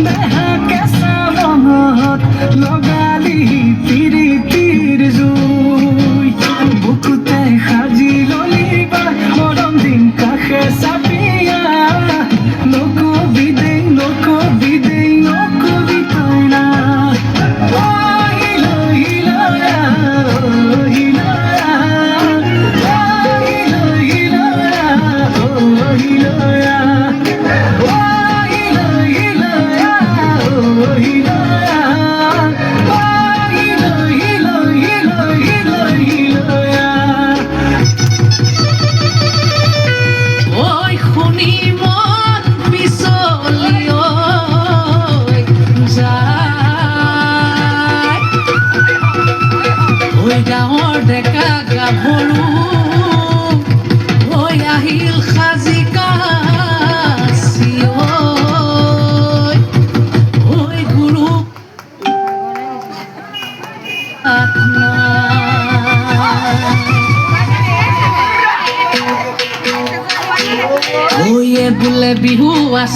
দেহা কেঁচা মনত লগালি তিৰিতিৰ জুই বুকুতে সাজি ললি বা মৰম দিন কাষে চাপিয়া নকবি দেই নকবি দেই নকবি তই না গাঁৱৰ ডেকা গাভৰু হৈ আহিল সাজি কাছি ঐ গুৰু ওয়ে বোলে বিহু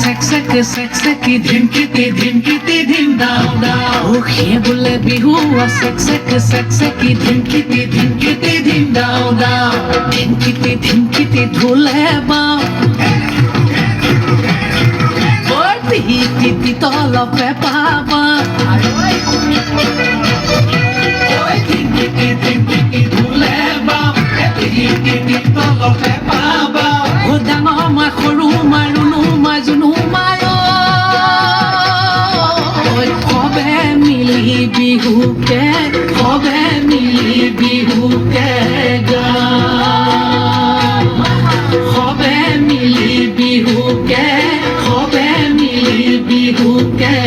চেকচেকি চেকচেকি ধিমকিতি ধিমকিতি ধিম দাও দাও ও সেই বোলে বিহু চেকচেকি চেকচেকি ধিমকিতি ধিমকিতি ধিম দাও দাও ধিমকিতি ধিমকিতি ঢোলে বাও বৰ টিটি তলপে পাবা ধিমকিতি ধিমকিতি ঢোলে বাও টিটি তলপে পাবা ও ডাঙৰ মা সৰু মা ৰুণু মা জুনু মায় সবে মিলি বিহুকে সবে মিলি বিহুকে সবে মিলি বিহুকে সবে মিলি বিহুকে